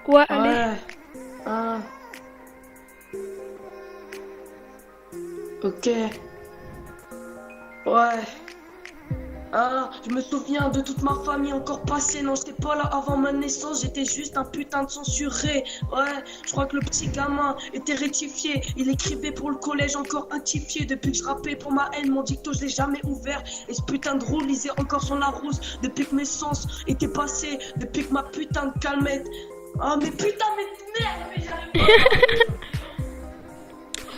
Ouais, allez. Ouais. Ah, ok. Ouais. Ah, je me souviens de toute ma famille encore passée. Non, j'étais pas là avant ma naissance, j'étais juste un putain de censuré. Ouais, je crois que le petit gamin était rectifié. Il écrivait pour le collège encore actifié. Depuis que je rappais pour ma haine, mon dicto je l'ai jamais ouvert. Et ce putain de roule lisait encore son Larousse. Depuis que mes sens étaient passés, depuis que ma putain de calmette. Ah, mais putain, mais merde, mais j'arrive pas.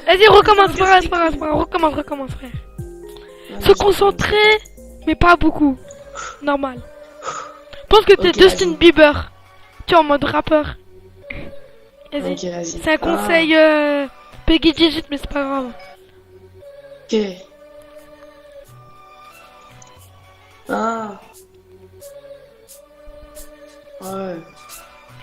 Vas-y, recommence, c'est pas grave, c'est pas grave, c'est pas grave. Recommence, frère. Se concentrer, mais pas beaucoup. Normal. Pense que t'es Ok, Justin vas-y. Bieber. Tu es en mode rappeur. Vas-y. Ok, vas-y. C'est un conseil Peggy Digit, mais c'est pas grave. Ok. Ah. Ouais.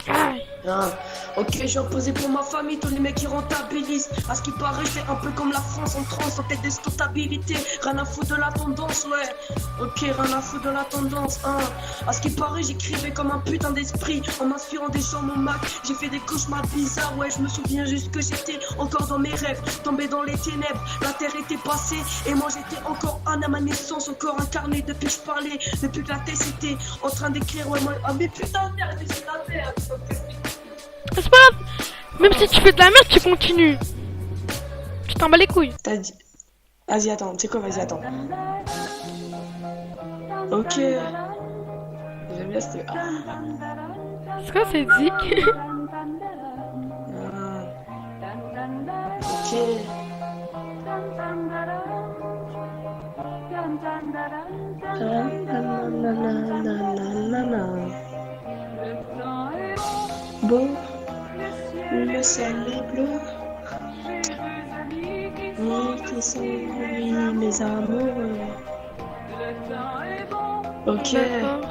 Aïe. Ah. Ok, je viens poser pour ma famille, tous les mecs qui rentabilisent. À ce qui paraît, c'est un peu comme la France en transe, en tête de stabilité. Rien à foutre de la tendance, ouais. Ok, rien à foutre de la tendance, hein. À ce qui paraît, j'écrivais comme un putain d'esprit, en m'inspirant des chants, mon Mac. J'ai fait des cauchemars bizarres, ouais. Je me souviens juste que j'étais encore dans mes rêves, tombé dans les ténèbres. La terre était passée, et moi j'étais encore un à ma naissance, encore incarné depuis que je parlais, depuis que la tête était en train d'écrire, ouais. Moi... Ah, mais putain de merde, c'est la merde. C'est pas grave. Même si tu fais de la merde, tu continues. Tu t'en bats les couilles. T'as dit. Vas-y, attends, tu sais quoi, vas-y, attends. Ok. J'aime bien ce. C'est quoi, c'est Zik? Ok. Bon, le ciel est bleu. Oui, qui sont oui, mes amours. Ok. D'accord.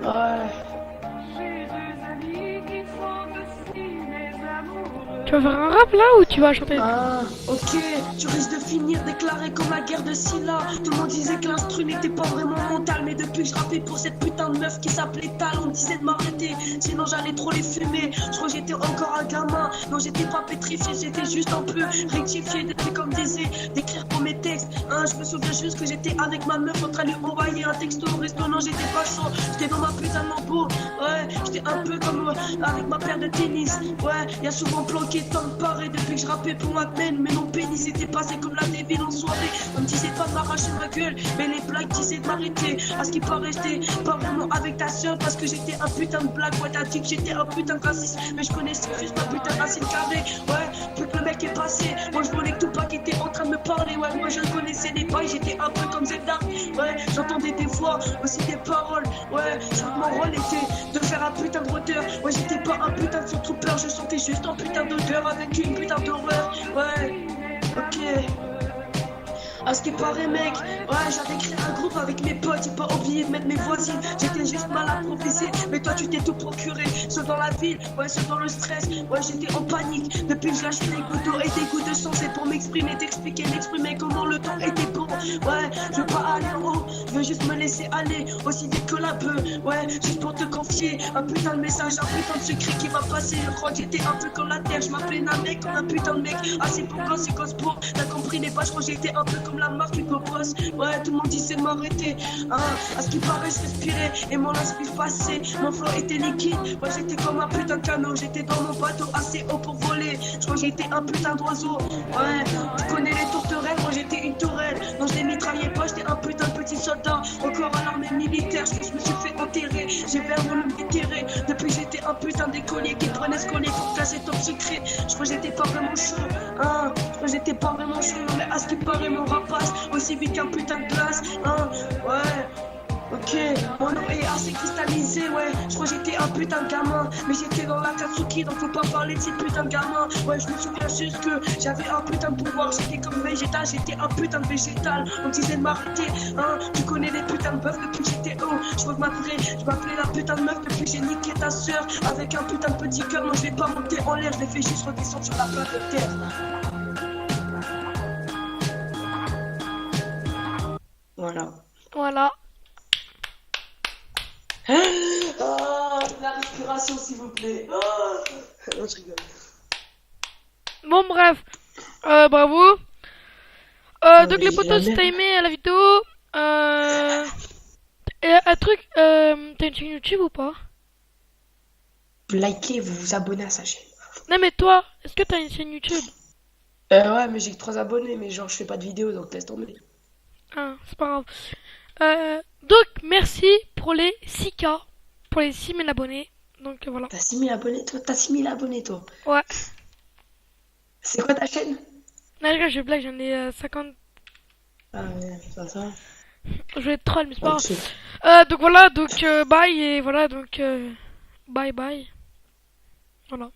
Ouais. Tu vas faire un rap là ou tu vas chanter? Ah, ok, tu risques de finir déclaré comme la guerre de Scylla. Tout le monde disait que l'instru n'était pas vraiment mental, mais depuis que je rappais pour cette putain de meuf qui s'appelait Tal, on me disait de m'arrêter, sinon j'allais trop les fumer. Je crois que j'étais encore un gamin, non j'étais pas pétrifié, j'étais juste un peu rectifié depuis qu'on me disait d'écrire pour mes textes. Hein, je me souviens juste que j'étais avec ma meuf en train de lui envoyer un texto au resto, non j'étais pas chaud, j'étais dans ma putain de lambeau. Ouais, j'étais un peu comme avec ma paire de tennis. Ouais, y'a souvent planqué tant de pareil depuis que je rappais pour ma peine, mais mon pénis était passé comme la débile en soirée. On me disait pas de m'arracher ma gueule, mais les blagues disaient de m'arrêter. À ce qui paraît, j'étais pas vraiment avec ta soeur parce que j'étais un putain de blague. Ouais, t'as dit que j'étais un putain de raciste, mais je connaissais juste ma putain de racine carrée. Ouais, plus que le mec est passé, moi je voulais que tout pas qui était en train de me parler. Ouais, moi je connaissais les bails, j'étais un peu comme Zelda. Ouais, j'entendais des voix, aussi des paroles. Ouais, je crois que mon rôle était de faire un putain de rodeur. Ouais, j'étais pas un putain de surtrooper, je sentais juste un putain d'odeur avec une putain d'horreur. Ouais, ok. À ce qui paraît, mec, ouais, j'avais créé un groupe avec mes potes, j'ai pas oublié de mettre mes voisines. J'étais juste mal improvisé, mais toi tu t'es tout procuré. Ceux dans la ville, ouais, ceux dans le stress, ouais, j'étais en panique. Depuis que je lâchais des gouttes d'eau et des gouttes de sang, c'est pour m'exprimer, t'expliquer, m'exprimer comment le temps était bon. Ouais, je veux pas aller en haut, je veux juste me laisser aller, aussi vite que la bœuf. Ouais, juste pour te confier un putain de message, un putain de secret qui va passer. Je crois que j'étais un peu comme la terre, je m'appelais Namek comme un putain de mec. Assez pour gosse, c'est gosse pour, t'as compris les pas, je crois que j'étais un peu comme la marque Hugo-Boss. Ouais, tout le monde disait de m'arrêter. Hein, à ce qui paraît, je respirais et mon inspire passait. Mon flow était liquide. Ouais, j'étais comme un putain de canot. J'étais dans mon bateau assez haut pour voler. Je crois que j'étais un putain d'oiseau. Ouais, tu connais les tourterelles. Moi, j'étais une tourelle. Non, je les mitraillais pas. J'étais un putain de petit soldat. Encore à l'armée militaire. Je me suis fait enterrer. J'ai vraiment le déterrer. Depuis que j'étais un putain d'écolier qui prenait ce collier pour casser top secret. Je crois que j'étais pas vraiment chaud. Hein, je crois que j'étais pas vraiment chaud. Mais à ce qui paraît, mon rapace aussi vite qu'un putain de glace, hein, ouais, ok, mon nom est assez cristallisé, ouais, je crois que j'étais un putain de gamin, mais j'étais dans la Katsuki, donc faut pas parler de ces putains de gamins, ouais, je me souviens juste que j'avais un putain de pouvoir, j'étais comme végétal, j'étais un putain de végétal, on me disait de m'arrêter, hein, tu connais les putains de meufs depuis que j'étais haut, je crois que je m'appelais la putain de meuf depuis que j'ai niqué ta soeur, avec un putain de petit cœur, moi je vais pas monter en l'air, je l'ai fait juste redescendre sur la planète Terre. Voilà. Voilà. Oh, respiration, s'il vous plaît. Oh non, je rigole. Bon, bref. Bravo. Donc, les potos, si t'as aimé la vidéo, et un truc, t'as une chaîne YouTube ou pas? Vous likez, vous vous abonnez à sa chaîne. Non, mais toi, est-ce que t'as une chaîne YouTube? Ouais, mais j'ai que 3 abonnés, mais genre, je fais pas de vidéos, donc laisse tomber. Ah, c'est pas grave. Donc, merci pour les 6K, pour les 6000 abonnés. Donc, voilà. T'as 6000 abonnés, toi? T'as 6000 abonnés, toi? Ouais. C'est quoi ta chaîne? Non, les gars, je blague, j'en ai 50. Ah ouais, ça. Je vais être troll, mais c'est pas Ok. grave. Donc, voilà, donc, bye, et voilà, donc, bye bye. Voilà.